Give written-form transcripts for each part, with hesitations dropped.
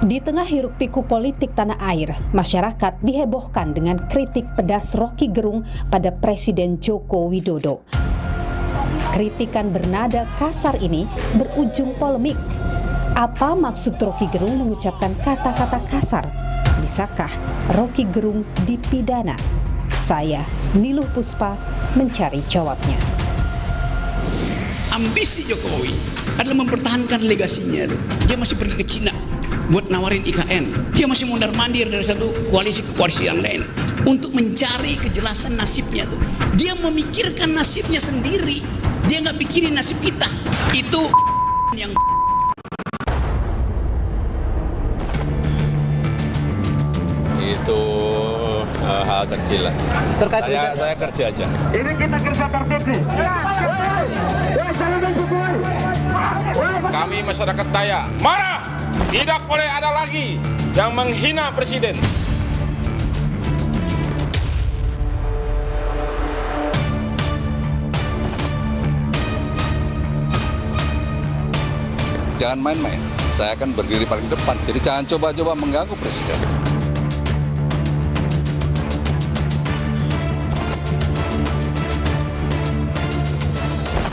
Di tengah hiruk-pikuk politik tanah air, masyarakat dihebohkan dengan kritik pedas Roky Gerung pada Presiden Joko Widodo. Kritikan bernada kasar ini berujung polemik. Apa maksud Roky Gerung mengucapkan kata-kata kasar? Bisakah Roky Gerung dipidana? Saya, Niluh Puspa, mencari jawabnya. Ambisi Jokowi adalah mempertahankan legasinya. Dia masih pergi ke Cina buat nawarin IKN. Dia masih mondar-mandir dari satu koalisi ke koalisi yang lain untuk mencari kejelasan nasibnya tuh. Dia memikirkan nasibnya sendiri. Dia nggak pikirin nasib kita. Itu yang itu hal kecil lah. Terkait saya kerja aja. Ini kita kerja tertib. Kami masyarakat Dayak marah. Tidak boleh ada lagi yang menghina presiden. Jangan main-main. Saya akan berdiri paling depan. Jadi jangan coba-coba mengganggu presiden.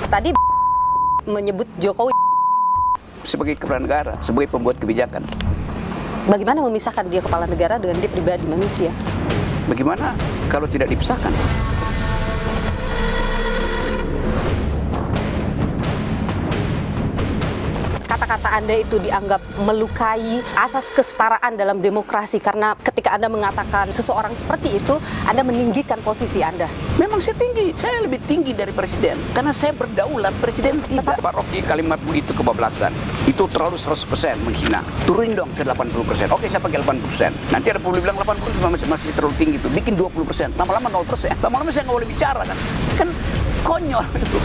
Tadi menyebut Jokowi sebagai kepala negara, sebagai pembuat kebijakan. bagaimana memisahkan dia kepala negara dengan dia pribadi manusia? Bagaimana kalau tidak dipisahkan? Kata-kata Anda itu dianggap melukai asas kesetaraan dalam demokrasi karena ketika Anda mengatakan seseorang seperti itu, Anda meninggikan posisi Anda. Memang saya tinggi, saya lebih tinggi dari presiden karena saya berdaulat, presiden tidak. Pak Roky kalimatmu itu kebablasan, itu terlalu 100% menghina. Turunin dong ke 80%. Oke, saya pakai 80%. Nanti ada publik bilang 80% masih terlalu tinggi itu. Bikin 20%, lama-lama 0%. Lama-lama saya nggak boleh bicara kan. Kan konyol itu.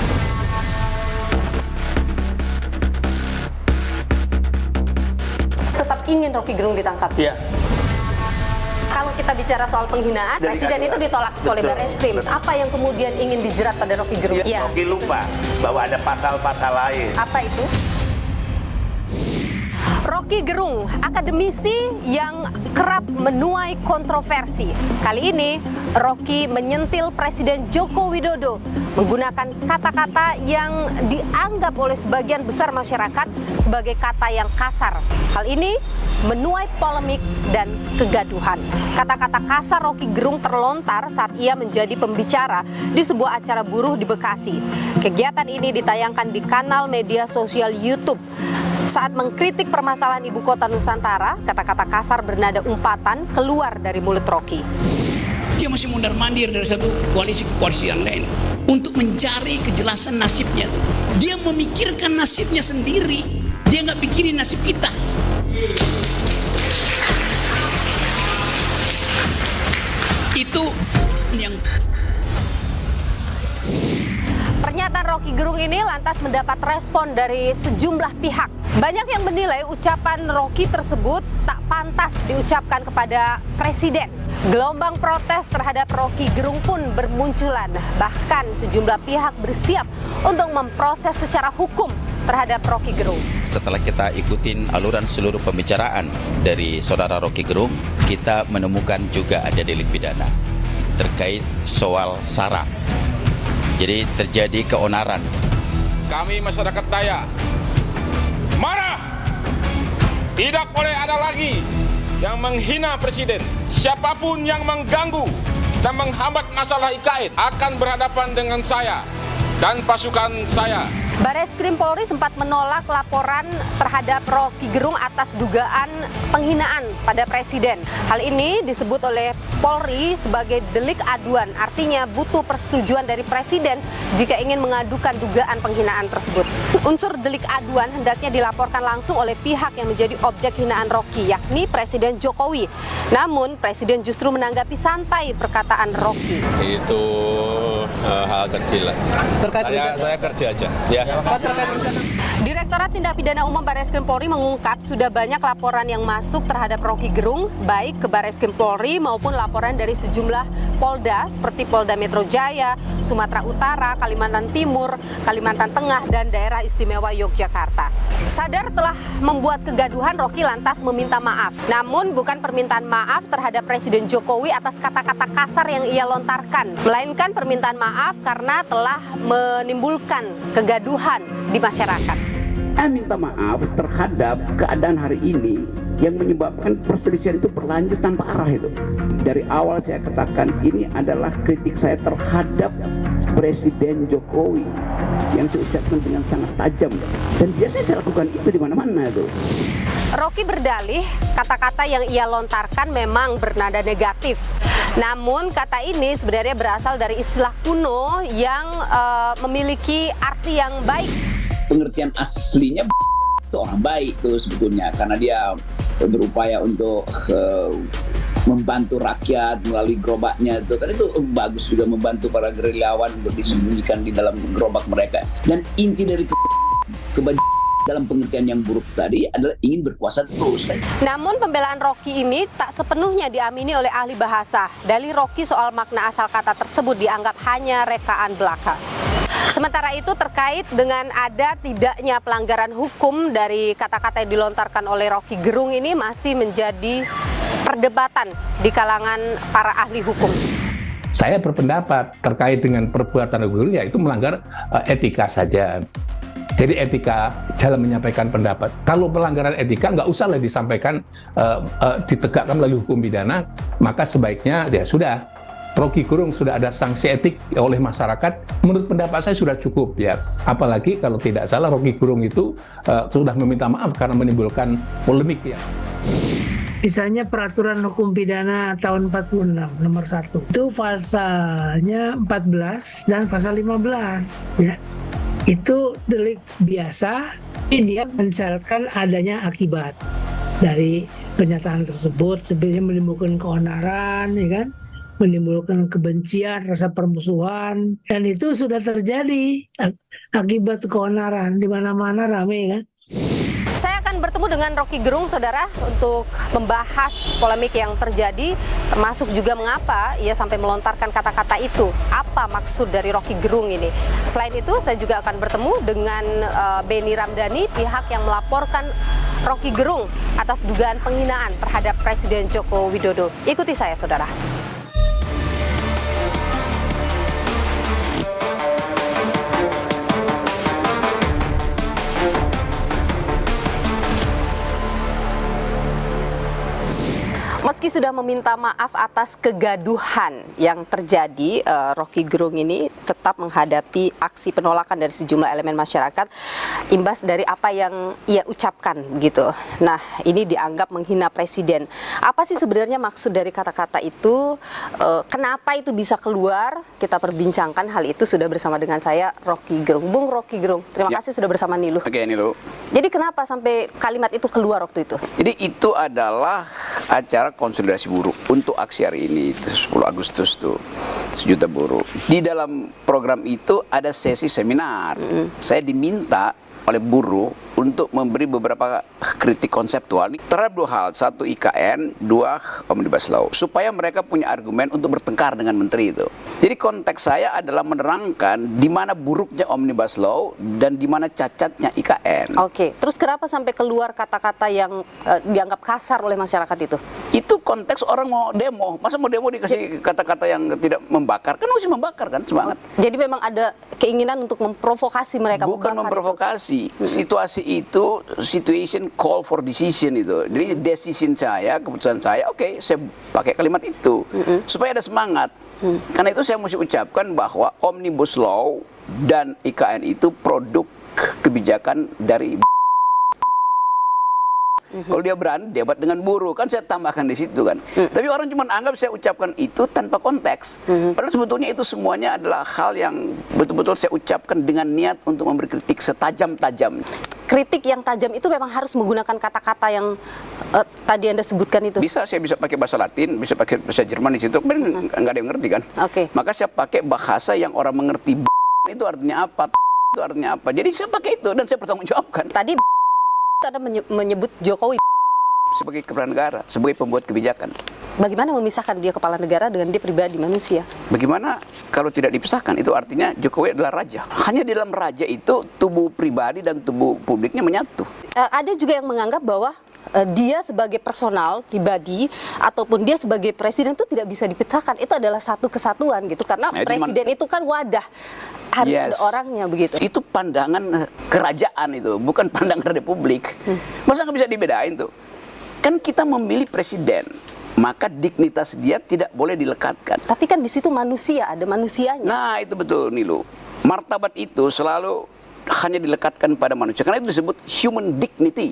Tetap ingin Roky Gerung ditangkap. Iya. Kalau kita bicara soal penghinaan, Jadi presiden itu ditolak oleh Betul, Barreskrim. betul. Apa yang kemudian ingin dijerat pada Roky Gerung? Ya, Roky lupa bahwa ada pasal-pasal lain. Apa itu? Roky Gerung, akademisi yang kerap menuai kontroversi. Kali ini, Roky menyentil Presiden Joko Widodo menggunakan kata-kata yang dianggap oleh sebagian besar masyarakat sebagai kata yang kasar. Hal ini menuai polemik dan kegaduhan. Kata-kata kasar Roky Gerung terlontar saat ia menjadi pembicara di sebuah acara buruh di Bekasi. Kegiatan ini ditayangkan di kanal media sosial YouTube. Saat mengkritik permasalahan ibu kota Nusantara, kata-kata kasar bernada umpatan keluar dari mulut Roky. Dia masih mondar-mandir dari satu koalisi ke koalisi yang lain untuk mencari kejelasan nasibnya. Dia memikirkan nasibnya sendiri. Dia nggak pikirin nasib kita. Itu yang Pernyataan Roky Gerung ini lantas mendapat respon dari sejumlah pihak. Banyak yang menilai ucapan Roky tersebut tak pantas diucapkan kepada presiden. Gelombang protes terhadap Roky Gerung pun bermunculan. Bahkan sejumlah pihak bersiap untuk memproses secara hukum terhadap Roky Gerung. Setelah kita ikutin aluran seluruh pembicaraan dari saudara Roky Gerung, kita menemukan juga ada delik pidana terkait soal SARA. Jadi terjadi keonaran. Kami masyarakat Dayak marah. Tidak boleh ada lagi yang menghina presiden. Siapapun yang mengganggu dan menghambat masalah IKN akan berhadapan dengan saya dan pasukan saya. Barreskrim Polri sempat menolak laporan terhadap Roky Gerung atas dugaan penghinaan pada presiden. Hal ini disebut oleh Polri sebagai delik aduan, artinya butuh persetujuan dari presiden jika ingin mengadukan dugaan penghinaan tersebut. Unsur delik aduan hendaknya dilaporkan langsung oleh pihak yang menjadi objek hinaan Roky, yakni Presiden Jokowi. Namun, presiden justru menanggapi santai perkataan Roky. Itu hal kecil lah. Terkait Saya kerja aja. Ya. Direktorat Tindak Pidana Umum Barreskrim Polri mengungkap sudah banyak laporan yang masuk terhadap Roky Gerung, baik ke Barreskrim Polri maupun laporan dari sejumlah Polda seperti Polda Metro Jaya, Sumatera Utara, Kalimantan Timur, Kalimantan Tengah, dan Daerah Istimewa Yogyakarta. Sadar telah membuat kegaduhan, Rocky lantas meminta maaf. Namun bukan permintaan maaf terhadap Presiden Jokowi atas kata-kata kasar yang ia lontarkan, melainkan permintaan maaf karena telah menimbulkan kegaduhan di masyarakat. Saya minta maaf terhadap keadaan hari ini yang menyebabkan perselisihan itu berlanjut tanpa arah itu. Dari awal saya katakan ini adalah kritik saya terhadap Presiden Jokowi yang saya ucapkan dengan sangat tajam, dan biasanya saya lakukan itu di mana-mana itu. Rocky berdalih kata-kata yang ia lontarkan memang bernada negatif. Namun kata ini sebenarnya berasal dari istilah kuno yang memiliki arti yang baik. Pengertian aslinya itu orang baik tuh sebetulnya, karena dia berupaya untuk membantu rakyat melalui gerobaknya itu kan, itu bagus juga membantu para gerilyawan untuk disembunyikan di dalam gerobak mereka. Dan inti dari dalam pengertian yang buruk tadi adalah ingin berkuasa terus. Namun pembelaan Rocky ini tak sepenuhnya diamini oleh ahli bahasa. Dalih Rocky soal makna asal kata tersebut dianggap hanya rekaan belaka. Sementara itu terkait dengan ada tidaknya pelanggaran hukum dari kata-kata yang dilontarkan oleh Rocky Gerung ini masih menjadi perdebatan di kalangan para ahli hukum. Saya berpendapat terkait dengan perbuatan Rocky Gerung ya itu melanggar etika saja. Jadi etika dalam menyampaikan pendapat. Kalau pelanggaran etika nggak usahlah disampaikan, ditegakkan melalui hukum pidana, maka sebaiknya ya sudah. Rocky Gerung sudah ada sanksi etik oleh masyarakat, menurut pendapat saya sudah cukup ya. Apalagi kalau tidak salah Rocky Gerung itu sudah meminta maaf karena menimbulkan polemik ya. Misalnya peraturan hukum pidana tahun 46 nomor 1 itu pasalnya 14 dan pasal 15 ya. Itu delik biasa, dia mensyaratkan adanya akibat dari pernyataan tersebut, sebenarnya menimbulkan keonaran, ya kan? Menimbulkan kebencian, rasa permusuhan, dan itu sudah terjadi akibat keonaran di mana-mana ramai kan. Saya akan bertemu dengan Rocky Gerung, saudara, untuk membahas polemik yang terjadi, termasuk juga mengapa ia sampai melontarkan kata-kata itu. Apa maksud dari Rocky Gerung ini? Selain itu, saya juga akan bertemu dengan Beni Ramdhani, pihak yang melaporkan Rocky Gerung atas dugaan penghinaan terhadap Presiden Joko Widodo. Ikuti saya, saudara. Meski sudah meminta maaf atas kegaduhan yang terjadi, Rocky Gerung ini tetap menghadapi aksi penolakan dari sejumlah elemen masyarakat imbas dari apa yang ia ucapkan gitu. Nah, ini dianggap menghina presiden. Apa sih sebenarnya maksud dari kata-kata itu? Kenapa itu bisa keluar? Kita perbincangkan hal itu sudah bersama dengan saya, Rocky Gerung. Bung Rocky Gerung, terima kasih sudah bersama Niluh. Oke, Niluh. Jadi kenapa sampai kalimat itu keluar waktu itu? Jadi itu adalah acara konsolidasi buruh untuk aksi hari ini, 10 Agustus tuh, 1 juta buruh. Di dalam program itu ada sesi seminar. Saya diminta oleh buruh untuk memberi beberapa kritik konseptual terhadap 2 hal. 1 IKN, 2 Omnibus Law. Supaya mereka punya argumen untuk bertengkar dengan menteri itu. Jadi konteks saya adalah menerangkan di mana buruknya Omnibus Law dan di mana cacatnya IKN. Oke, terus kenapa sampai keluar kata-kata yang dianggap kasar oleh masyarakat itu? Itu konteks orang mau demo. Masa mau demo dikasih kata-kata yang tidak membakar? Kan mesti membakar kan, semangat. Jadi memang ada keinginan untuk memprovokasi mereka. Bukan memprovokasi. Situasi itu, situation call for decision itu. Jadi decision saya, keputusan saya, oke, saya pakai kalimat itu. Supaya ada semangat. Karena itu saya mesti ucapkan bahwa Omnibus Law dan IKN itu produk kebijakan dari kalau dia berani debat dengan buruh, kan saya tambahkan di situ kan. Tapi orang cuma anggap saya ucapkan itu tanpa konteks. Padahal sebetulnya itu semuanya adalah hal yang betul-betul saya ucapkan dengan niat untuk memberi kritik setajam-tajam. Kritik yang tajam itu memang harus menggunakan kata-kata yang tadi Anda sebutkan itu. Bisa, saya bisa pakai bahasa Latin, bisa pakai bahasa Jerman di situ. Kemudian nggak ada yang ngerti kan. Maka saya pakai bahasa yang orang mengerti. Itu artinya apa? Itu artinya apa? Jadi saya pakai itu dan saya bertanggungjawabkan. Tadi Anda menyebut Jokowi sebagai kepala negara, sebagai pembuat kebijakan. Bagaimana memisahkan dia kepala negara dengan dia pribadi manusia? Bagaimana kalau tidak dipisahkan? Itu artinya Jokowi adalah raja. Hanya di dalam raja itu tubuh pribadi dan tubuh publiknya menyatu. Ada juga yang menganggap bahwa dia sebagai personal pribadi ataupun dia sebagai presiden itu tidak bisa dipecahkan. Itu adalah satu kesatuan gitu, karena presiden itu kan wadah, harus ada orangnya begitu. Itu pandangan kerajaan itu, bukan pandangan republik. Masa nggak bisa dibedain tuh? Kan kita memilih presiden, maka dignitas dia tidak boleh dilekatkan. Tapi kan di situ manusia, ada manusianya. Nah itu betul Nilu. Martabat itu selalu hanya dilekatkan pada manusia, karena itu disebut human dignity.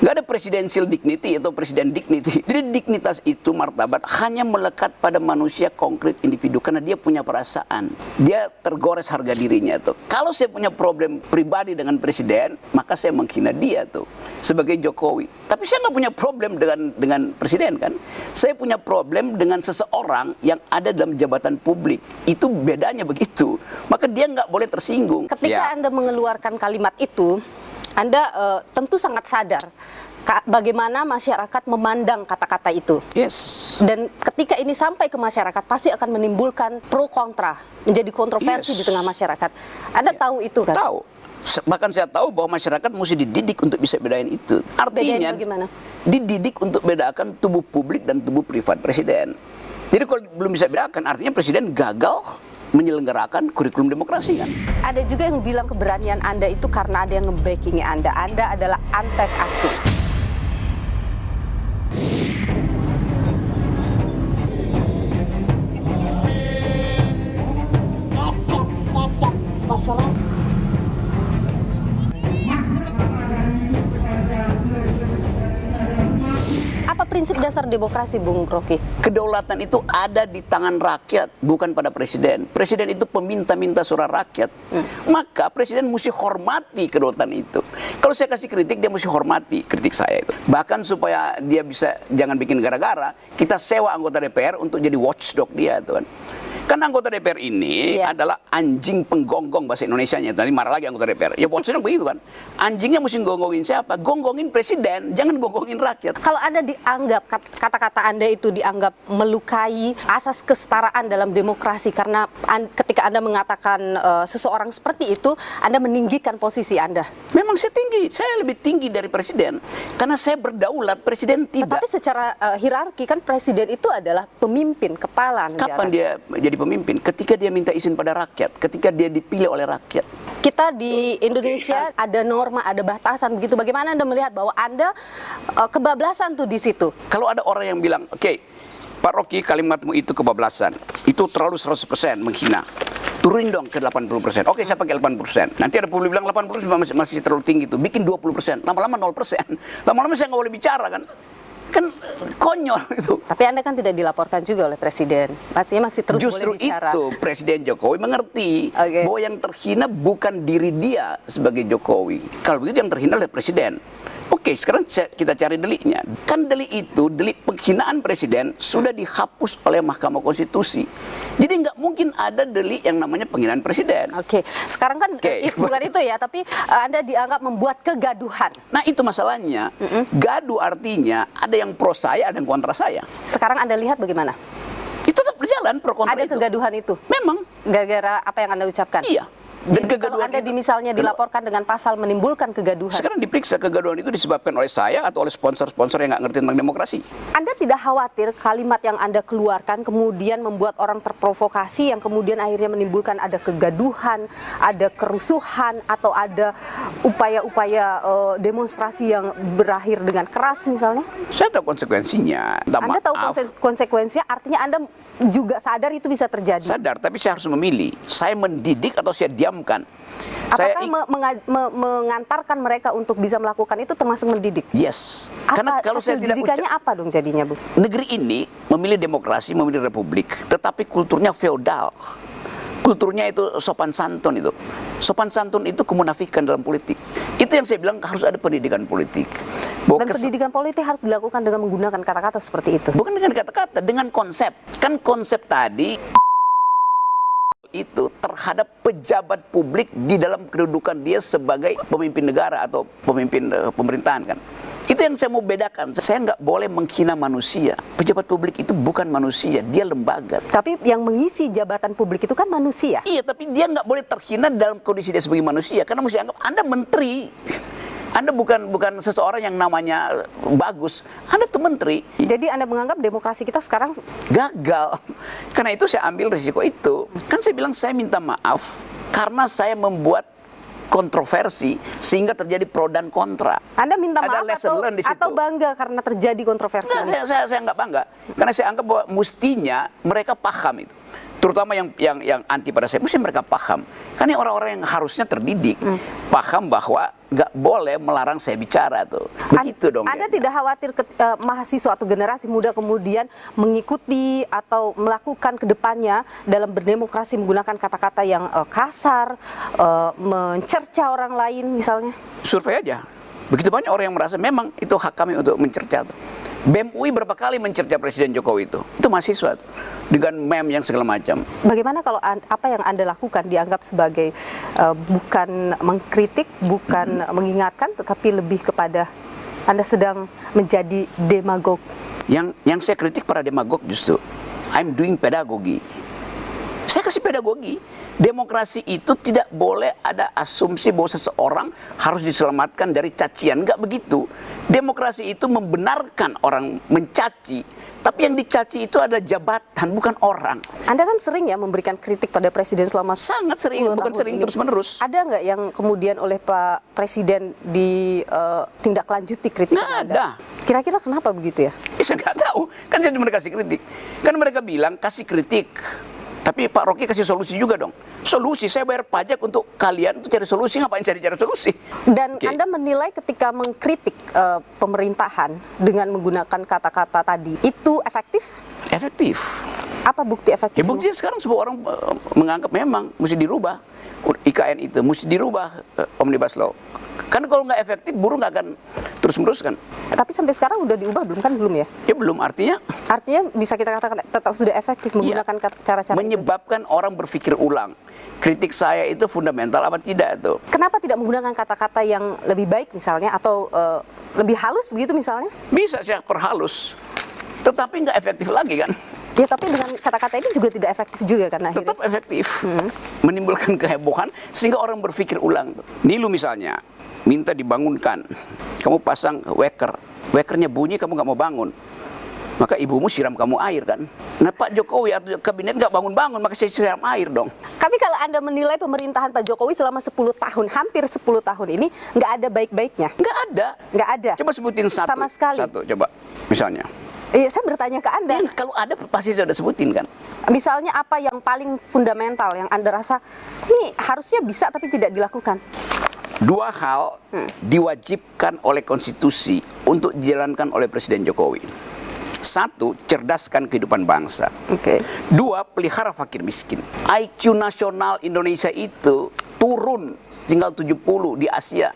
Nggak ada presidential dignity atau presiden dignity. Jadi dignitas itu, martabat, hanya melekat pada manusia konkret individu, karena dia punya perasaan, dia tergores harga dirinya tuh. Kalau saya punya problem pribadi dengan presiden, maka saya menghina dia tuh sebagai Jokowi. Tapi saya nggak punya problem dengan presiden kan. Saya punya problem dengan seseorang yang ada dalam jabatan publik. Itu bedanya begitu. Maka dia nggak boleh tersinggung. Ketika Anda mengeluarkan kalimat itu, Anda tentu sangat sadar bagaimana masyarakat memandang kata-kata itu. Yes. Dan ketika ini sampai ke masyarakat, pasti akan menimbulkan pro kontra, menjadi kontroversi di tengah masyarakat. Anda tahu itu kan? Tahu. Bahkan saya tahu bahwa masyarakat mesti dididik untuk bisa bedain itu. Artinya dididik untuk bedakan tubuh publik dan tubuh privat presiden. Jadi kalau belum bisa bedakan, artinya presiden gagal menyelenggarakan kurikulum demokrasi kan. Ada juga yang bilang keberanian Anda itu karena ada yang nge-backing Anda. Anda adalah antek asing. Apa prinsip dasar demokrasi, Bung Rocky? Kedaulatan itu ada di tangan rakyat, bukan pada presiden. Presiden itu peminta-minta suara rakyat. Maka presiden mesti hormati kedaulatan itu. Kalau saya kasih kritik, dia mesti hormati kritik saya itu. Bahkan supaya dia bisa jangan bikin gara-gara, kita sewa anggota DPR untuk jadi watchdog dia tuh kan. Kan anggota DPR ini adalah anjing penggonggong bahasa Indonesianya. Tadi marah lagi anggota DPR. Ya watchdog begitu kan. Anjingnya mesti gonggongin siapa? Gonggongin presiden, jangan gonggongin rakyat. Kalau Anda dianggap, kata-kata Anda itu dianggap melukai asas kesetaraan dalam demokrasi, karena ketika Anda mengatakan seseorang seperti itu, Anda meninggikan posisi Anda. Memang saya tinggi, saya lebih tinggi dari presiden. Karena saya berdaulat, presiden tidak. Tetapi secara hierarki kan presiden itu adalah pemimpin, kepala negara. Kapan dia jadi pemimpin? Ketika dia minta izin pada rakyat, ketika dia dipilih oleh rakyat. Kita di Indonesia ada norma, ada batasan begitu. Bagaimana Anda melihat bahwa Anda kebablasan tuh di situ? Kalau ada orang yang bilang, oke, Pak Rocky, kalimatmu itu kebablasan, itu terlalu 100% menghina, turunin dong ke 80%. Oke, saya pakai 80%. Nanti ada publik bilang 80% masih terlalu tinggi tuh, bikin 20%. Lama-lama 0%. Lama-lama saya nggak boleh bicara kan. Kan konyol itu. Tapi Anda kan tidak dilaporkan juga oleh presiden. Pastinya masih terus justru boleh bicara. Justru itu Presiden Jokowi mengerti bahwa yang terhina bukan diri dia sebagai Jokowi. Kalau begitu yang terhina adalah presiden. Oke, sekarang kita cari deliknya. Kan delik itu, delik penghinaan presiden sudah dihapus oleh Mahkamah Konstitusi. Jadi nggak mungkin ada delik yang namanya penghinaan presiden. Oke, sekarang kan bukan itu ya, tapi Anda dianggap membuat kegaduhan. Nah itu masalahnya. Gaduh artinya ada yang pro saya, ada yang kontra saya. Sekarang Anda lihat bagaimana? Itu tetap berjalan pro kontra itu. Ada kegaduhan itu? Memang. Gara-gara apa yang Anda ucapkan? Iya. Dan kalau Anda misalnya dilaporkan dengan pasal menimbulkan kegaduhan. Sekarang diperiksa kegaduhan itu disebabkan oleh saya atau oleh sponsor-sponsor yang nggak ngerti tentang demokrasi. Anda tidak khawatir kalimat yang Anda keluarkan kemudian membuat orang terprovokasi yang kemudian akhirnya menimbulkan ada kegaduhan, ada kerusuhan, atau ada upaya-upaya demonstrasi yang berakhir dengan keras misalnya? Saya tahu konsekuensinya. Anda tahu konsekuensinya, artinya Anda juga sadar itu bisa terjadi? Sadar, tapi saya harus memilih. Saya mendidik atau saya diamkan. Apakah mengantarkan mereka untuk bisa melakukan itu termasuk mendidik? Yes. Karena kalau saya tidak didikannya apa dong jadinya, Bu? Negeri ini memilih demokrasi, memilih republik, tetapi kulturnya feodal. Kulturnya itu sopan santun itu. Sopan santun itu kemunafikan dalam politik. Itu yang saya bilang harus ada pendidikan politik. Dan pendidikan politik harus dilakukan dengan menggunakan kata-kata seperti itu. Bukan dengan kata-kata, dengan konsep. Kan konsep tadi itu terhadap pejabat publik di dalam kedudukan dia sebagai pemimpin negara atau pemimpin pemerintahan kan. Itu yang saya mau bedakan. Saya nggak boleh menghina manusia. Pejabat publik itu bukan manusia, dia lembaga. Tapi yang mengisi jabatan publik itu kan manusia. Iya, tapi dia nggak boleh terhina dalam kondisi dia sebagai manusia. Karena mesti anggap Anda menteri. Anda bukan seseorang yang namanya bagus. Anda tuh menteri. Jadi Anda menganggap demokrasi kita sekarang Gagal. Karena itu saya ambil risiko itu. Kan saya bilang saya minta maaf karena saya membuat kontroversi sehingga terjadi pro dan kontra. Anda minta Ada maaf lesson learned di situ. atau bangga karena terjadi kontroversi? Enggak, saya nggak bangga. Karena saya anggap bahwa mestinya mereka paham itu. Terutama yang anti pada saya, mesti mereka paham. Karena orang-orang yang harusnya terdidik paham bahwa nggak boleh melarang saya bicara tuh. Begitu dong. Anda ya. tidak khawatir mahasiswa atau generasi muda kemudian mengikuti atau melakukan kedepannya dalam berdemokrasi menggunakan kata-kata yang kasar, mencerca orang lain misalnya? Survei aja. Begitu banyak orang yang merasa memang itu hak kami untuk mencerca tuh. BEM UI berapa kali mencerca Presiden Jokowi itu mahasiswa tuh, dengan meme yang segala macam. Bagaimana kalau apa yang Anda lakukan dianggap sebagai bukan mengkritik, bukan mengingatkan, tetapi lebih kepada Anda sedang menjadi demagog? Yang saya kritik para demagog justru, I'm doing pedagogi. Saya kasih pedagogi. Demokrasi itu tidak boleh ada asumsi bahwa seseorang harus diselamatkan dari cacian. Enggak begitu. Demokrasi itu membenarkan orang mencaci, tapi yang dicaci itu ada jabatan, bukan orang. Anda kan sering ya memberikan kritik pada Presiden selama sangat sering, bukan sering terus-menerus. Ada nggak yang kemudian oleh Pak Presiden ditindaklanjuti kritikan Nggak Anda? ada. Kira-kira kenapa begitu ya? Saya nggak tahu. Kan saya cuma kasih kritik. Kan mereka bilang kasih kritik. Tapi Pak Rocky kasih solusi juga dong. Solusi, saya bayar pajak untuk kalian untuk cari solusi, ngapain cari solusi? Dan Anda menilai ketika mengkritik pemerintahan dengan menggunakan kata-kata tadi, itu efektif? Efektif. Apa bukti efektif? Ya buktinya sekarang semua orang menganggap memang mesti dirubah IKN itu, mesti dirubah Omnibus Law. Karena kalau nggak efektif, buruh nggak akan terus-menerus kan. Tapi sampai sekarang udah diubah belum kan? Belum ya? Ya belum, artinya bisa kita katakan tetap sudah efektif menggunakan cara-cara menyebabkan orang berpikir ulang. Kritik saya itu fundamental apa tidak itu? Kenapa tidak menggunakan kata-kata yang lebih baik misalnya atau lebih halus begitu misalnya? Bisa saya perhalus, tetapi nggak efektif lagi kan? Ya tapi dengan kata-kata ini juga tidak efektif juga kan akhirnya? Tetap efektif, menimbulkan kehebohan sehingga orang berpikir ulang. Nilu misalnya minta dibangunkan, kamu pasang wakernya bunyi kamu nggak mau bangun, maka ibumu siram kamu air kan. Nah Pak Jokowi atau kabinet nggak bangun-bangun, maka saya siram air dong. Tapi kalau Anda menilai pemerintahan Pak Jokowi selama 10 tahun, hampir 10 tahun ini nggak ada baik-baiknya? Nggak ada. Nggak ada? Coba sebutin satu. Sama sekali? Satu, coba. Misalnya. Saya bertanya ke Anda. Kalau ada pasti saya udah sebutin kan. Misalnya apa yang paling fundamental yang Anda rasa ini harusnya bisa tapi tidak dilakukan? Dua hal diwajibkan oleh konstitusi untuk dijalankan oleh Presiden Jokowi. Satu, cerdaskan kehidupan bangsa. Dua, pelihara fakir miskin. IQ nasional Indonesia itu turun tinggal 70 di Asia.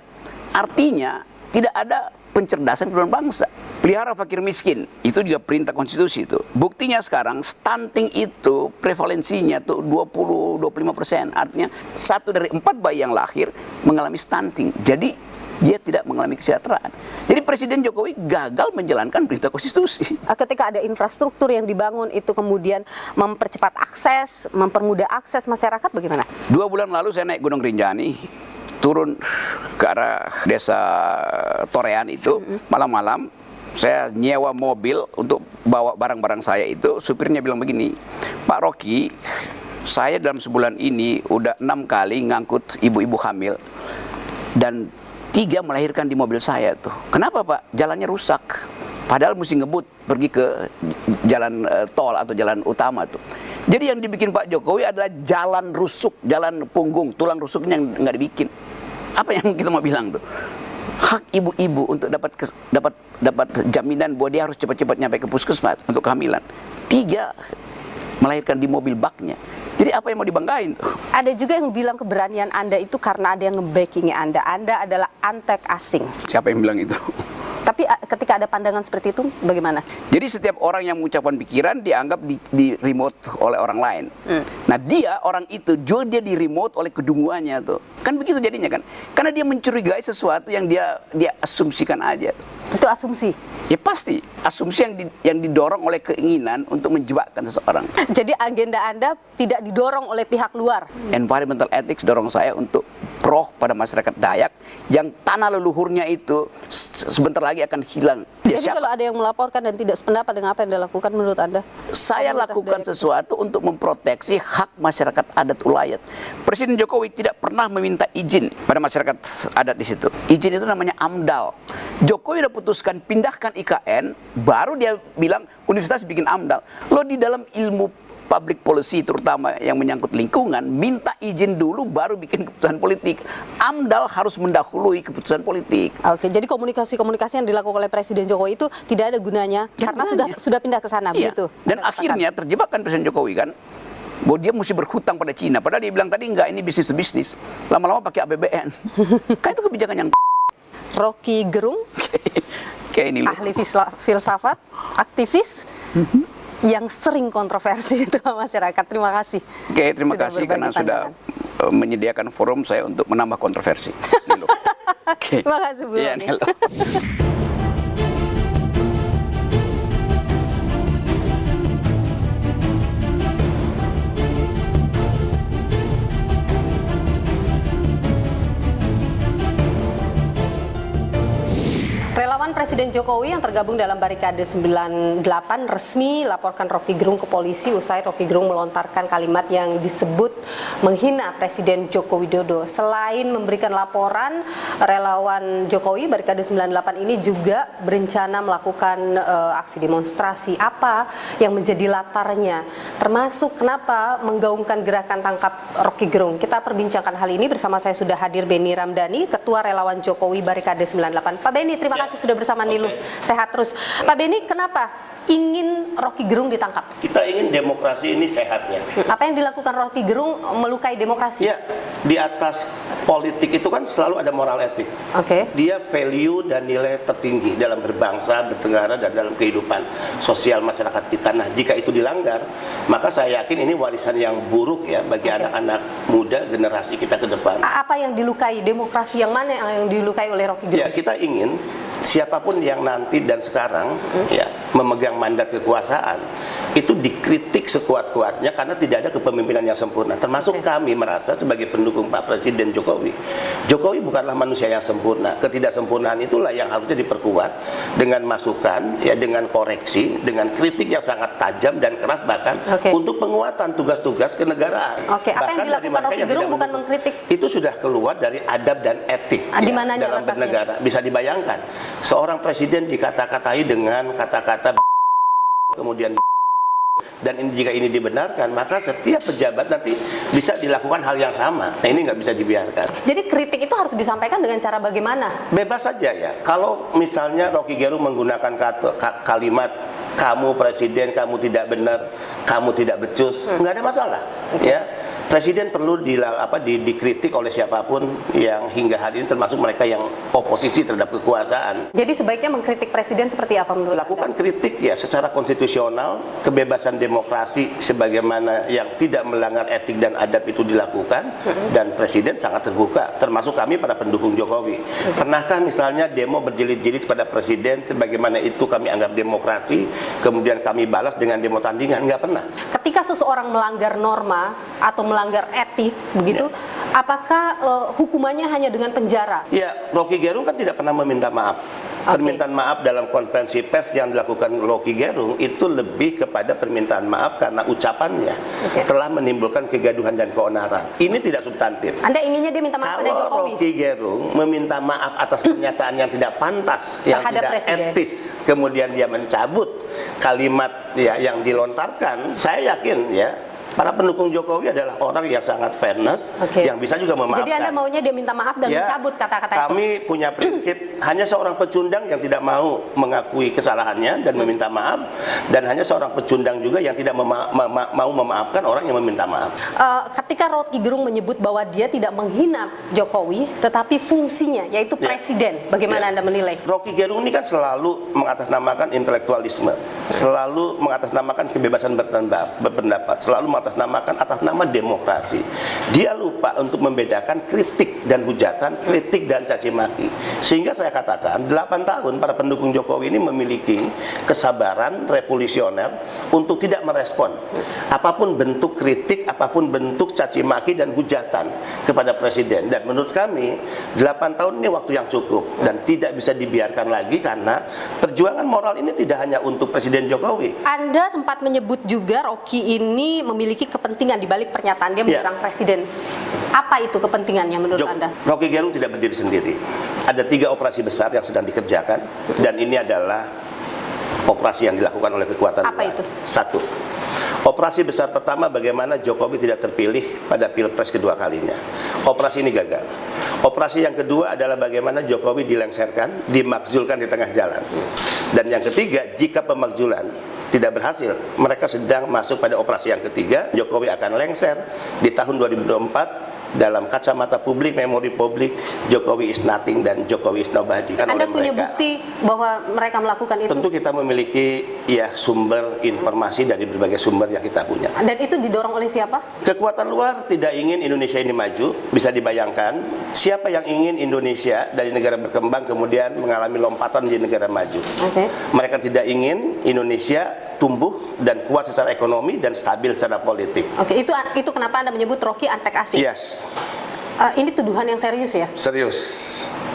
Artinya tidak ada pencerdasan kehidupan bangsa. Pelihara fakir miskin, itu juga perintah konstitusi itu. Buktinya sekarang stunting itu prevalensinya tuh 20-25%. Artinya 1 dari 4 bayi yang lahir mengalami stunting. Jadi dia tidak mengalami kesejahteraan. Jadi Presiden Jokowi gagal menjalankan perintah konstitusi. Ketika ada infrastruktur yang dibangun itu kemudian mempercepat akses, mempermudah akses masyarakat, bagaimana? 2 bulan lalu saya naik Gunung Rinjani, turun ke arah desa Torean itu, malam-malam saya nyewa mobil untuk bawa barang-barang saya itu. Supirnya bilang begini, Pak Rocky, saya dalam sebulan ini udah 6 kali ngangkut ibu-ibu hamil dan 3 melahirkan di mobil saya tuh. Kenapa Pak? Jalannya rusak. Padahal mesti ngebut pergi ke jalan tol atau jalan utama tuh. Jadi yang dibikin Pak Jokowi adalah jalan rusuk, jalan punggung, tulang rusuknya yang nggak dibikin. Apa yang kita mau bilang tuh? Hak ibu-ibu untuk dapat jaminan bahwa dia harus cepat-cepat nyampe ke puskesmas untuk kehamilan. 3 melahirkan di mobil baknya. Jadi apa yang mau dibanggain tuh? Ada juga yang bilang keberanian Anda itu karena ada yang nge-backing Anda. Anda adalah antek asing. Siapa yang bilang itu? Tapi ketika ada pandangan seperti itu, bagaimana? Jadi setiap orang yang mengucapkan pikiran dianggap di remote oleh orang lain. Nah orang itu juga dia di remote oleh kedunguannya tuh. Kan begitu jadinya kan? Karena dia mencurigai sesuatu yang dia asumsikan aja. Itu asumsi? Ya pasti. Asumsi yang didorong oleh keinginan untuk menjebakkan seseorang. Jadi agenda Anda tidak didorong oleh pihak luar? Environmental ethics dorong saya untuk roh pada masyarakat Dayak yang tanah leluhurnya itu sebentar lagi akan hilang. Jadi kalau ada yang melaporkan dan tidak sependapat dengan apa yang dilakukan menurut Anda? Saya lakukan sesuatu untuk memproteksi hak masyarakat adat ulayat. Presiden Jokowi tidak pernah meminta izin pada masyarakat adat di situ. Izin itu namanya AMDAL. Jokowi udah putuskan pindahkan IKN, baru dia bilang universitas bikin AMDAL. Lo di dalam ilmu public policy terutama yang menyangkut lingkungan, minta izin dulu baru bikin keputusan politik. AMDAL harus mendahului keputusan politik. Oke, jadi komunikasi-komunikasi yang dilakukan oleh Presiden Jokowi itu tidak ada gunanya karena sudah pindah ke sana, iya. begitu. Dan akhirnya terjebak kan Presiden Jokowi kan, bahwa dia mesti berhutang pada Cina. Padahal dia bilang tadi enggak, ini bisnis. Lama-lama pakai APBN. Kan itu kebijakan yang Rocky Gerung, kayak ini loh. ahli filsafat, aktivis, yang sering kontroversi di tengah masyarakat. Terima kasih. Oke, terima Sudah kasih berbagi karena sudah menyediakan forum saya untuk menambah kontroversi. Nilo. Oke. Terima kasih Bu Iya, Roni. Nilo. Relawan Presiden Jokowi yang tergabung dalam Barikade 98 resmi laporkan Rocky Gerung ke polisi usai Rocky Gerung melontarkan kalimat yang disebut menghina Presiden Joko Widodo. Selain memberikan laporan, relawan Jokowi Barikade 98 ini juga berencana melakukan aksi demonstrasi. Apa yang menjadi latarnya? Termasuk kenapa menggaungkan gerakan tangkap Rocky Gerung. Kita perbincangkan hal ini bersama saya sudah hadir Beni Ramdhani, Ketua Relawan Jokowi Barikade 98. Pak Beni, terima kasih sudah bersama Niluh. Sehat terus. Pak Beni, kenapa ingin Rocky Gerung ditangkap? Kita ingin demokrasi ini sehat ya. Apa yang dilakukan Rocky Gerung melukai demokrasi? Ya, di atas politik itu kan selalu ada moral etik. Oke. Dia value dan nilai tertinggi dalam berbangsa, bernegara, dan dalam kehidupan sosial masyarakat kita. Nah, jika itu dilanggar, maka saya yakin ini warisan yang buruk ya bagi anak-anak muda generasi kita ke depan. Apa yang dilukai demokrasi, yang mana yang dilukai oleh Rocky Gerung? Ya, kita ingin siapapun yang nanti dan sekarang ya memegang mandat kekuasaan itu dikritik sekuat-kuatnya karena tidak ada kepemimpinan yang sempurna. Termasuk kami merasa sebagai pendukung Pak Presiden Jokowi. Jokowi bukanlah manusia yang sempurna. Ketidaksempurnaan itulah yang harusnya diperkuat dengan masukan, ya, dengan koreksi, dengan kritik yang sangat tajam dan keras bahkan untuk penguatan tugas-tugas kenegaraan. Oke, apa yang dilakukan Rocky Gerung bukan mengkritik? Itu sudah keluar dari adab dan etik Di ya, mananya dalam letaknya? bernegara. Bisa dibayangkan, seorang presiden dikata-katai dengan kata-kata kemudian, dan jika ini dibenarkan maka setiap pejabat nanti bisa dilakukan hal yang sama. Nah, ini nggak bisa dibiarkan. Jadi kritik itu harus disampaikan dengan cara bagaimana? Bebas saja ya. Kalau misalnya Rocky Gerung menggunakan kalimat kamu presiden, kamu tidak benar, kamu tidak becus, nggak ada masalah. Ya, presiden perlu dikritik oleh siapapun yang hingga hari ini, termasuk mereka yang oposisi terhadap kekuasaan. Jadi sebaiknya mengkritik presiden seperti apa menurut Lakukan Anda? kritik ya secara konstitusional, kebebasan demokrasi sebagaimana yang tidak melanggar etik dan adab itu dilakukan, dan presiden sangat terbuka, termasuk kami para pendukung Jokowi. Pernahkah misalnya demo berjilid-jilid pada presiden sebagaimana itu kami anggap demokrasi, kemudian kami balas dengan demo tandingan? Nggak pernah. Ketika seseorang melanggar norma atau melanggar etik, begitu, apakah hukumannya hanya dengan penjara? Ya, Rocky Gerung kan tidak pernah meminta maaf. Permintaan maaf dalam konferensi pers yang dilakukan Rocky Gerung itu lebih kepada permintaan maaf karena ucapannya telah menimbulkan kegaduhan dan keonaran. Ini tidak substantif. Anda inginnya dia minta maaf pada Kalau Jokowi? Rocky Gerung meminta maaf atas pernyataan yang tidak pantas, yang Terhadap tidak presiden. etis, kemudian dia mencabut kalimat ya yang dilontarkan, saya yakin ya para pendukung Jokowi adalah orang yang sangat fairness, yang bisa juga memaafkan. Jadi Anda maunya dia minta maaf dan mencabut kata-kata itu? Kami punya prinsip, hanya seorang pecundang yang tidak mau mengakui kesalahannya dan meminta maaf, dan hanya seorang pecundang juga yang tidak mau memaafkan orang yang meminta maaf. Ketika Rocky Gerung menyebut bahwa dia tidak menghina Jokowi, tetapi fungsinya yaitu presiden, bagaimana Anda menilai? Rocky Gerung ini kan selalu mengatasnamakan intelektualisme. selalu mengatasnamakan kebebasan berpendapat, selalu mengatasnamakan atas nama demokrasi. Dia lupa untuk membedakan kritik dan hujatan, kritik dan caci maki. Sehingga saya katakan 8 tahun para pendukung Jokowi ini memiliki kesabaran revolusioner untuk tidak merespon apapun bentuk kritik, apapun bentuk caci maki dan hujatan kepada presiden. Dan menurut kami 8 tahun ini waktu yang cukup dan tidak bisa dibiarkan lagi, karena perjuangan moral ini tidak hanya untuk Presiden Jokowi. Anda sempat menyebut juga Rocky ini memiliki kepentingan di balik pernyataan dia menyerang presiden. Apa itu kepentingannya menurut Anda? Rocky Gerung tidak berdiri sendiri. Ada 3 operasi besar yang sedang dikerjakan, dan ini adalah operasi yang dilakukan oleh kekuatan luar. Apa itu? 1. Operasi besar pertama, bagaimana Jokowi tidak terpilih pada Pilpres kedua kalinya. Operasi ini gagal. Operasi yang kedua adalah bagaimana Jokowi dilengsarkan, dimakzulkan di tengah jalan. Dan yang ketiga, jika pemakzulan tidak berhasil, mereka sedang masuk pada operasi yang ketiga. Jokowi akan lengser di tahun 2024. Dalam kacamata publik, memori publik, Jokowi is nothing dan Jokowi is nobody. Anda punya bukti bahwa mereka melakukan itu? Tentu kita memiliki sumber informasi dari berbagai sumber yang kita punya. Dan itu didorong oleh siapa? Kekuatan luar tidak ingin Indonesia ini maju. Bisa dibayangkan siapa yang ingin Indonesia dari negara berkembang kemudian mengalami lompatan di negara maju. Mereka tidak ingin Indonesia tumbuh dan kuat secara ekonomi dan stabil secara politik. Itu kenapa Anda menyebut Rocky antek asing? Yes. Ini tuduhan yang serius ya? Serius.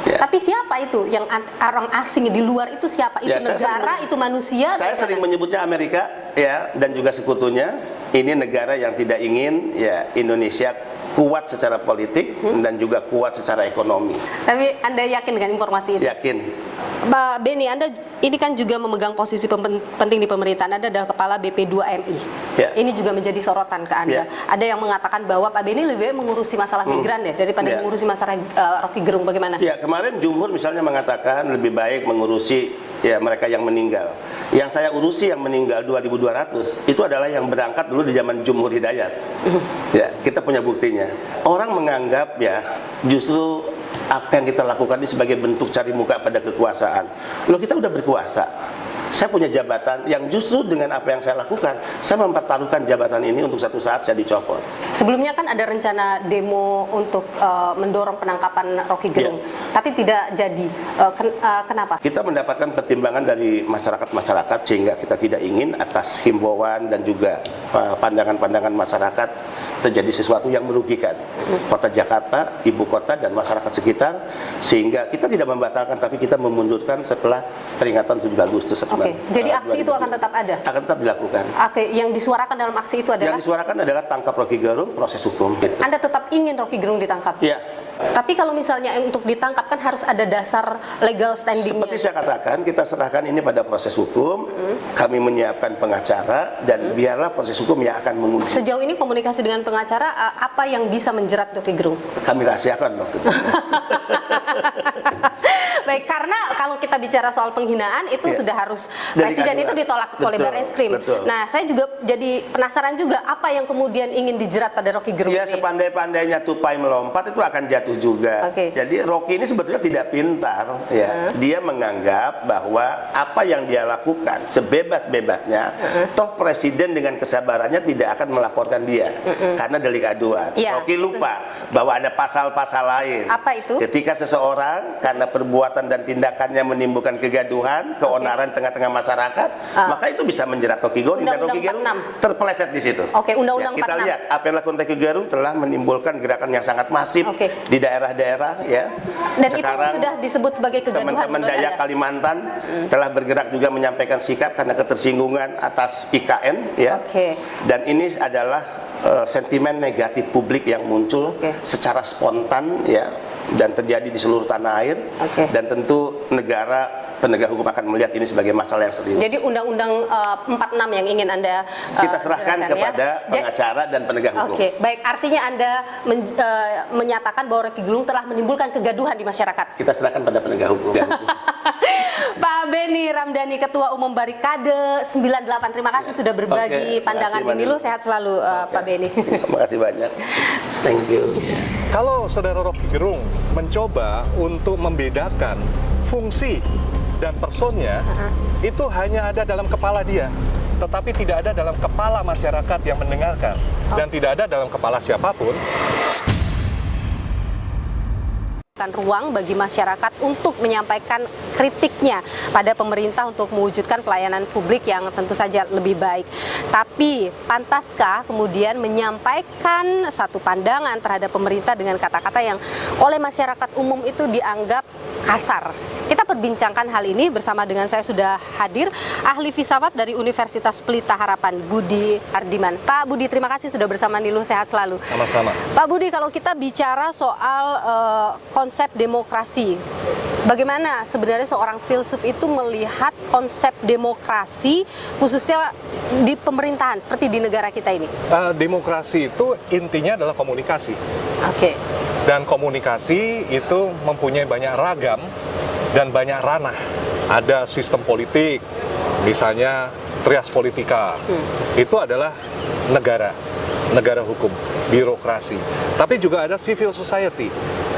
Tapi siapa itu yang orang asing di luar itu siapa? Itu negara, itu manusia? Saya sering menyebutnya Amerika dan juga sekutunya. Ini negara yang tidak ingin Indonesia kuat secara politik dan juga kuat secara ekonomi. Tapi Anda yakin dengan informasi itu? Yakin. Pak Beni, Anda ini kan juga memegang posisi penting di pemerintahan. Anda adalah kepala BP2MI. Ini juga menjadi sorotan ke Anda. Ada yang mengatakan bahwa Pak Beni lebih baik mengurusi masalah migran daripada mengurusi masalah Rocky Gerung. Bagaimana? Kemarin Jumhur misalnya mengatakan lebih baik mengurusi mereka yang meninggal. Yang saya urusi yang meninggal 2.200 itu adalah yang berangkat dulu di zaman Jumhur Hidayat. Kita punya buktinya. Orang menganggap justru apa yang kita lakukan ini sebagai bentuk cari muka pada kekuasaan. Loh, kita udah berkuasa. Saya punya jabatan yang justru dengan apa yang saya lakukan, saya mempertaruhkan jabatan ini untuk satu saat saya dicopot. Sebelumnya kan ada rencana demo untuk mendorong penangkapan Rocky Gerung, tapi tidak jadi. Kenapa? Kita mendapatkan pertimbangan dari masyarakat-masyarakat sehingga kita tidak ingin atas himbauan dan juga pandangan-pandangan masyarakat terjadi sesuatu yang merugikan kota Jakarta, ibu kota dan masyarakat sekitar, sehingga kita tidak membatalkan tapi kita memundurkan setelah peringatan 7 Agustus. Jadi aksi itu akan tetap ada? Akan tetap dilakukan. Yang disuarakan dalam aksi itu adalah? Yang disuarakan adalah tangkap Rocky Gerung, proses hukum. Anda tetap ingin Rocky Gerung ditangkap? Iya. Tapi kalau misalnya untuk ditangkap kan harus ada dasar legal standingnya. Seperti saya katakan, kita serahkan ini pada proses hukum. Kami menyiapkan pengacara dan biarlah proses hukum yang akan menguji. Sejauh ini komunikasi dengan pengacara, apa yang bisa menjerat Rocky Gerung? Kami rahasiakan waktu itu. Baik, karena kalau kita bicara soal penghinaan itu sudah harus presiden itu ditolak oleh Barreskrim. Nah, saya juga jadi penasaran juga apa yang kemudian ingin dijerat pada Rocky Gerung ini. Sepandai-pandainya tupai melompat itu akan jatuh juga. Jadi Rocky ini sebetulnya tidak pintar Dia menganggap bahwa apa yang dia lakukan sebebas-bebasnya, toh presiden dengan kesabarannya tidak akan melaporkan dia karena delik aduan. Rocky lupa bahwa ada pasal-pasal lain. Apa itu? Ketika seseorang karena perbuatan dan tindakannya menimbulkan kegaduhan, keonaran tengah-tengah masyarakat, maka itu bisa menjerat Rocky Gerung dan Rocky Gerung terpeleset di situ. Undang-undang 46. Kita lihat apa yang dilakukan Rocky Gerung telah menimbulkan gerakan yang sangat masif di daerah-daerah Dan sekarang, itu sudah disebut sebagai kegaduhan. Teman-teman Dayak Kalimantan telah bergerak juga menyampaikan sikap karena ketersinggungan atas IKN Dan ini adalah sentimen negatif publik yang muncul secara spontan dan terjadi di seluruh tanah air dan tentu negara penegak hukum akan melihat ini sebagai masalah yang serius. Jadi Undang-Undang 46 yang ingin Anda kita serahkan kepada pengacara dan penegak hukum. Baik, artinya Anda menyatakan bahwa Rocky Gerung telah menimbulkan kegaduhan di masyarakat. Kita serahkan pada penegak hukum. Pak Beni Ramdhani, Ketua Umum Barikade 98, terima kasih sudah berbagi pandangan di Nilu. Sehat selalu Pak Beni. Terima kasih banyak. Thank you. Kalau saudara Rocky Gerung mencoba untuk membedakan fungsi dan personnya itu hanya ada dalam kepala dia, tetapi tidak ada dalam kepala masyarakat yang mendengarkan, dan tidak ada dalam kepala siapapun. Ruang bagi masyarakat untuk menyampaikan kritiknya pada pemerintah untuk mewujudkan pelayanan publik yang tentu saja lebih baik. Tapi pantaskah kemudian menyampaikan satu pandangan terhadap pemerintah dengan kata-kata yang oleh masyarakat umum itu dianggap kasar? Kita perbincangkan hal ini bersama dengan saya sudah hadir ahli filsafat dari Universitas Pelita Harapan, Budi Hardiman. Pak Budi, terima kasih sudah bersama Niluh, sehat selalu. Sama-sama. Pak Budi, kalau kita bicara soal konsep demokrasi, bagaimana sebenarnya seorang filsuf itu melihat konsep demokrasi khususnya di pemerintahan seperti di negara kita ini? Demokrasi itu intinya adalah komunikasi. Oke. Dan komunikasi itu mempunyai banyak ragam dan banyak ranah. Ada sistem politik, misalnya trias politika, itu adalah negara hukum, birokrasi. Tapi juga ada civil society,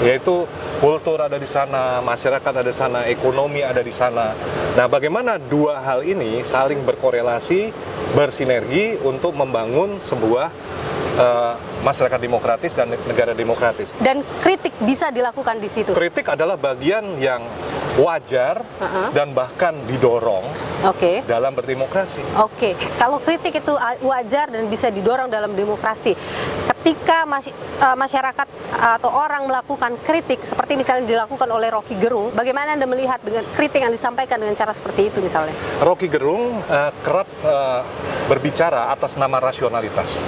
yaitu kultur ada di sana, masyarakat ada di sana, ekonomi ada di sana. Nah, bagaimana dua hal ini saling berkorelasi, bersinergi untuk membangun sebuah masyarakat demokratis dan negara demokratis. Dan kritik bisa dilakukan di situ? Kritik adalah bagian yang wajar dan bahkan didorong dalam berdemokrasi. Oke, kalau kritik itu wajar dan bisa didorong dalam demokrasi, ketika masyarakat atau orang melakukan kritik seperti misalnya dilakukan oleh Rocky Gerung, bagaimana Anda melihat dengan kritik yang disampaikan dengan cara seperti itu misalnya? Rocky Gerung kerap berbicara atas nama rasionalitas.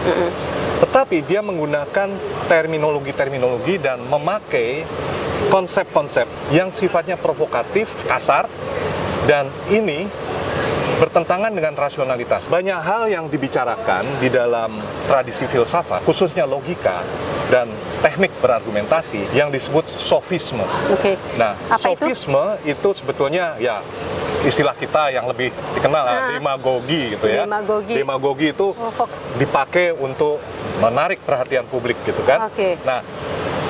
Tetapi dia menggunakan terminologi-terminologi dan memakai konsep-konsep yang sifatnya provokatif, kasar, dan ini bertentangan dengan rasionalitas. Banyak hal yang dibicarakan di dalam tradisi filsafat, khususnya logika dan teknik berargumentasi yang disebut sofisme. Nah, sofisme itu sebetulnya ya istilah kita yang lebih dikenal demagogi gitu ya. Demagogi itu dipakai untuk menarik perhatian publik gitu kan. Nah,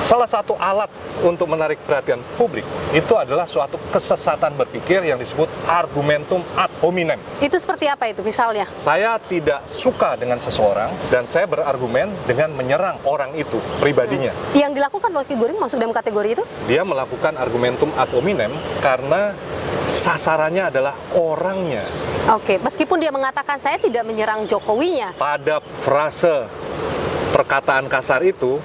salah satu alat untuk menarik perhatian publik itu adalah suatu kesesatan berpikir yang disebut argumentum ad hominem. Itu seperti apa itu misalnya? Saya tidak suka dengan seseorang dan saya berargumen dengan menyerang orang itu, pribadinya. Yang dilakukan Rocky Gerung masuk dalam kategori itu? Dia melakukan argumentum ad hominem karena sasarannya adalah orangnya. Oke, meskipun dia mengatakan saya tidak menyerang Jokowinya. Pada frase perkataan kasar itu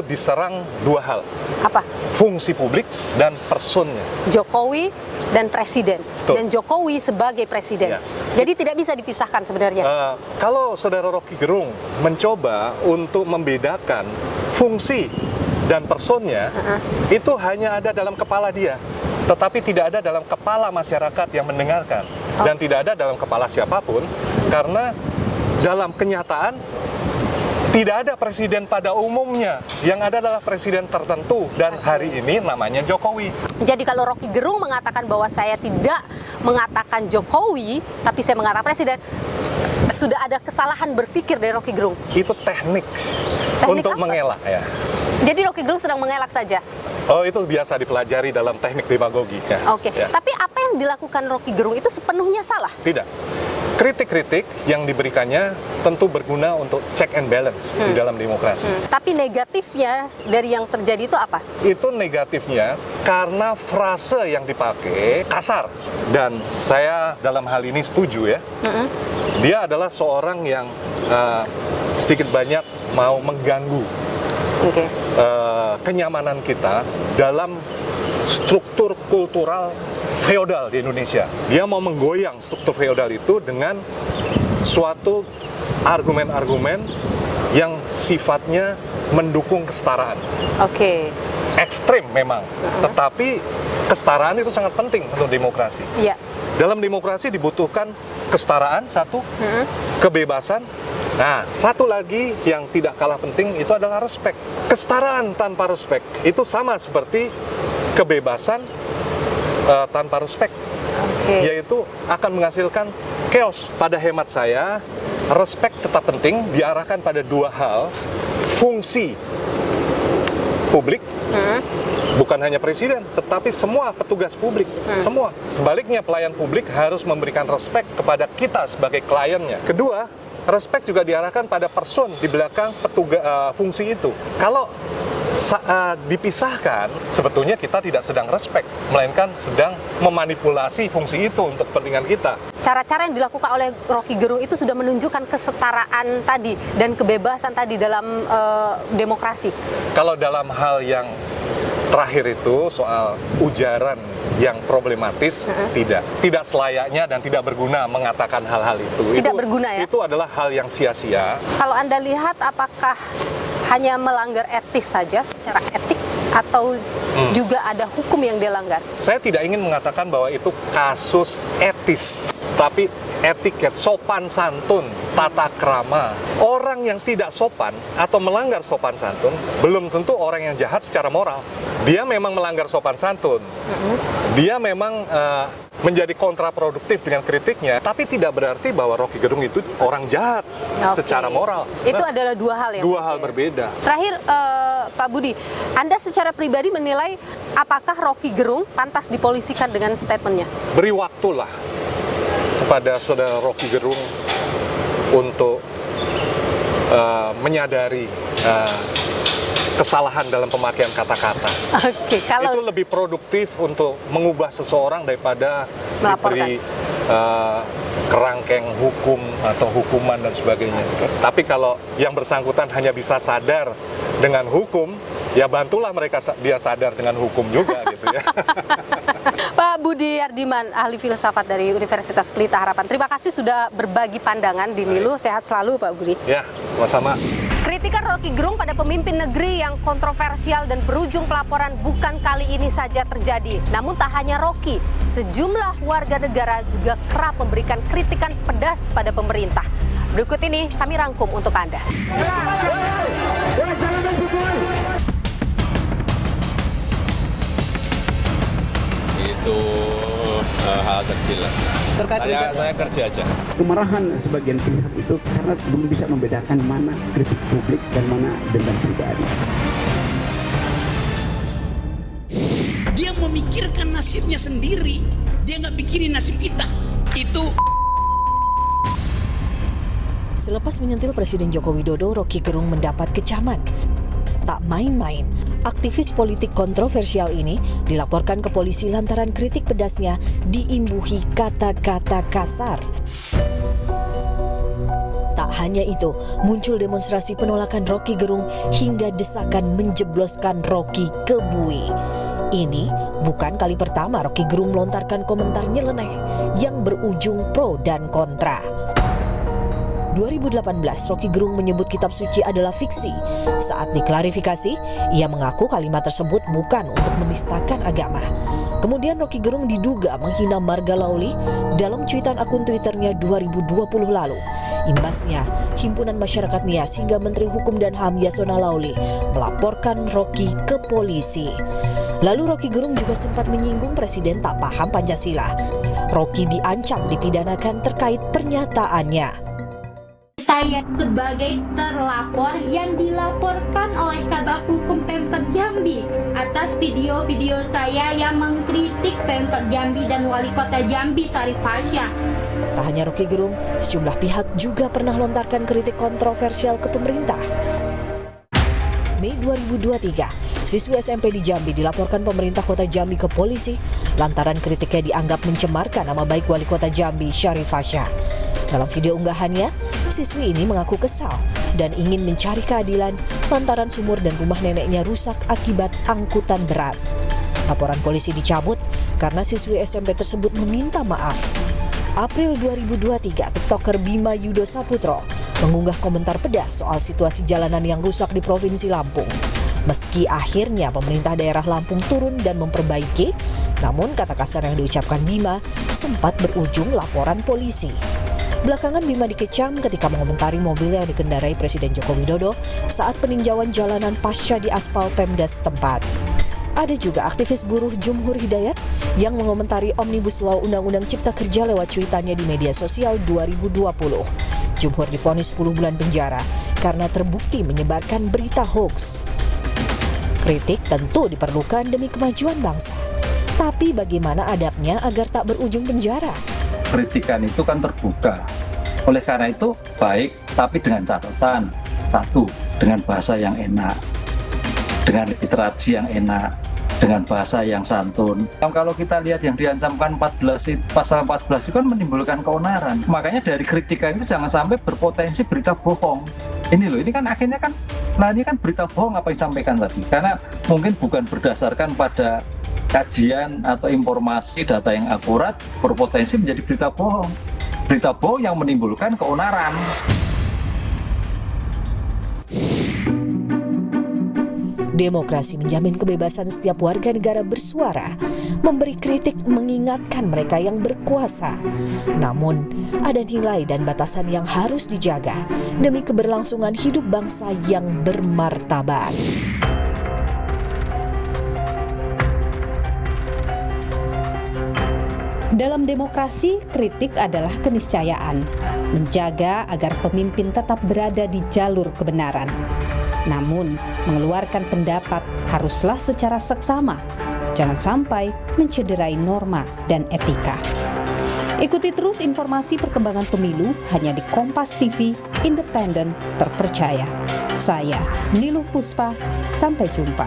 diserang dua hal. Apa? Fungsi publik dan personnya. Jokowi dan presiden. Betul. Dan Jokowi sebagai presiden. Ya. Jadi tidak bisa dipisahkan sebenarnya. Kalau saudara Rocky Gerung mencoba untuk membedakan fungsi dan personnya, itu hanya ada dalam kepala dia, tetapi tidak ada dalam kepala masyarakat yang mendengarkan, dan tidak ada dalam kepala siapapun, karena dalam kenyataan tidak ada presiden pada umumnya, yang ada adalah presiden tertentu, dan hari ini namanya Jokowi. Jadi kalau Rocky Gerung mengatakan bahwa saya tidak mengatakan Jokowi, tapi saya mengatakan presiden, sudah ada kesalahan berpikir dari Rocky Gerung. Itu teknik untuk apa? Mengelak ya. Jadi Rocky Gerung sedang mengelak saja? Oh, itu biasa dipelajari dalam teknik demagogi. Ya. Oke, tapi apa yang dilakukan Rocky Gerung itu sepenuhnya salah? Tidak. Kritik-kritik yang diberikannya tentu berguna untuk check and balance di dalam demokrasi. Tapi negatifnya dari yang terjadi itu apa? Itu negatifnya karena frase yang dipakai kasar. Dan saya dalam hal ini setuju ya. Dia adalah seorang yang sedikit banyak mau mengganggu kenyamanan kita dalam struktur kultural feodal di Indonesia. Dia mau menggoyang struktur feodal itu dengan suatu argumen-argumen yang sifatnya mendukung kesetaraan. Ekstrim memang, tetapi kesetaraan itu sangat penting untuk demokrasi. Dalam demokrasi dibutuhkan kesetaraan satu, kebebasan. Nah, satu lagi yang tidak kalah penting itu adalah respek. Kesetaraan tanpa respek itu sama seperti kebebasan tanpa respek, yaitu akan menghasilkan chaos. Pada hemat saya, respek tetap penting, diarahkan pada dua hal, fungsi publik Bukan hanya presiden, tetapi semua petugas publik, semua. Sebaliknya, pelayan publik harus memberikan respek kepada kita sebagai kliennya. Kedua, respek juga diarahkan pada person di belakang petugas fungsi itu. Kalau dipisahkan, sebetulnya kita tidak sedang respect, melainkan sedang memanipulasi fungsi itu untuk kepentingan kita. Cara-cara yang dilakukan oleh Rocky Gerung itu sudah menunjukkan kesetaraan tadi dan kebebasan tadi dalam demokrasi. Kalau dalam hal yang terakhir itu soal ujaran yang problematis, tidak selayaknya dan tidak berguna mengatakan hal-hal itu. Tidak berguna ya? Itu adalah hal yang sia-sia. Kalau Anda lihat, apakah hanya melanggar etis saja secara etik atau juga ada hukum yang dilanggar? Saya tidak ingin mengatakan bahwa itu kasus etis, tapi etiket, sopan santun, tata krama. Orang yang tidak sopan atau melanggar sopan santun belum tentu orang yang jahat secara moral. Dia memang melanggar sopan santun. Dia memang menjadi kontraproduktif dengan kritiknya, tapi tidak berarti bahwa Rocky Gerung itu orang jahat secara moral. Itu adalah dua hal yang dua hal berbeda. Terakhir, Pak Budi, Anda secara pribadi menilai apakah Rocky Gerung pantas dipolisikan dengan statementnya? Beri waktulah kepada saudara Rocky Gerung untuk menyadari kesalahan dalam pemakaian kata-kata. Oke, kalau itu lebih produktif untuk mengubah seseorang daripada diberi kerangkeng hukum atau hukuman dan sebagainya. Tapi kalau yang bersangkutan hanya bisa sadar dengan hukum, ya bantulah mereka dia sadar dengan hukum juga gitu ya. Pak Budi Ardiman, ahli filsafat dari Universitas Pelita Harapan. Terima kasih sudah berbagi pandangan di Nilu. Sehat selalu Pak Budi. Ya, sama-sama. Kritikan Rocky Gerung pada pemimpin negeri yang kontroversial dan berujung pelaporan bukan kali ini saja terjadi. Namun tak hanya Rocky, sejumlah warga negara juga kerap memberikan kritikan pedas pada pemerintah. Berikut ini kami rangkum untuk Anda. Itu hal kecil lah. Saya kerja aja. Kemarahan sebagian pihak itu karena belum bisa membedakan mana kritik publik dan mana dendam pribadi. Dia memikirkan nasibnya sendiri, dia nggak pikirin nasib kita. Itu. Selepas menyentil Presiden Joko Widodo, Rocky Gerung mendapat kecaman. Tak main-main, aktivis politik kontroversial ini dilaporkan ke polisi lantaran kritik pedasnya diimbuhi kata-kata kasar. Tak hanya itu, muncul demonstrasi penolakan Rocky Gerung hingga desakan menjebloskan Rocky ke bui. Ini bukan kali pertama Rocky Gerung melontarkan komentar nyeleneh yang berujung pro dan kontra. 2018, Rocky Gerung menyebut kitab suci adalah fiksi. Saat diklarifikasi, ia mengaku kalimat tersebut bukan untuk menistakan agama. Kemudian Rocky Gerung diduga menghina Marga Lauli dalam cuitan akun Twitternya 2020 lalu. Imbasnya, Himpunan Masyarakat Nias hingga Menteri Hukum dan HAM Yasona Lauli melaporkan Rocky ke polisi. Lalu Rocky Gerung juga sempat menyinggung presiden tak paham Pancasila. Rocky diancam dipidanakan terkait pernyataannya. Saya sebagai terlapor yang dilaporkan oleh Kabak Hukum Pemkot Jambi atas video-video saya yang mengkritik Pemkot Jambi dan Wali Kota Jambi Syarif Hasyah. Tak hanya Rocky Gerung, sejumlah pihak juga pernah lontarkan kritik kontroversial ke pemerintah. Mei 2023, siswi SMP di Jambi dilaporkan pemerintah kota Jambi ke polisi lantaran kritiknya dianggap mencemarkan nama baik Wali Kota Jambi Syarif Hasyah. Dalam video unggahannya, siswi ini mengaku kesal dan ingin mencari keadilan lantaran sumur dan rumah neneknya rusak akibat angkutan berat. Laporan polisi dicabut karena siswi SMP tersebut meminta maaf. April 2023, TikToker Bima Yudo Saputro mengunggah komentar pedas soal situasi jalanan yang rusak di Provinsi Lampung. Meski akhirnya pemerintah daerah Lampung turun dan memperbaiki, namun kata kasar yang diucapkan Bima sempat berujung laporan polisi. Belakangan Bima dikecam ketika mengomentari mobil yang dikendarai Presiden Joko Widodo saat peninjauan jalanan pasca di aspal Pemda setempat. Ada juga aktivis buruh Jumhur Hidayat yang mengomentari Omnibus Law Undang-Undang Cipta Kerja lewat cuitannya di media sosial 2020. Jumhur divonis 10 bulan penjara karena terbukti menyebarkan berita hoax. Kritik tentu diperlukan demi kemajuan bangsa. Tapi bagaimana adabnya agar tak berujung penjara? Kritikan itu kan terbuka. Oleh karena itu baik, tapi dengan catatan. Satu, dengan bahasa yang enak, dengan literasi yang enak, dengan bahasa yang santun. Kalau kita lihat yang diancamkan pasal 14 itu kan menimbulkan keonaran. Makanya dari kritikan itu jangan sampai berpotensi berita bohong. Ini loh, ini kan akhirnya kan, nah ini kan berita bohong apa yang disampaikan tadi. Karena mungkin bukan berdasarkan pada kajian atau informasi data yang akurat, berpotensi menjadi berita bohong. Berita bohong yang menimbulkan keonaran. Demokrasi menjamin kebebasan setiap warga negara bersuara, memberi kritik, mengingatkan mereka yang berkuasa. Namun, ada nilai dan batasan yang harus dijaga demi keberlangsungan hidup bangsa yang bermartabat. Dalam demokrasi, kritik adalah keniscayaan, menjaga agar pemimpin tetap berada di jalur kebenaran. Namun, mengeluarkan pendapat haruslah secara seksama, jangan sampai mencederai norma dan etika. Ikuti terus informasi perkembangan pemilu hanya di Kompas TV, independen, terpercaya. Saya, Niluh Puspa, sampai jumpa.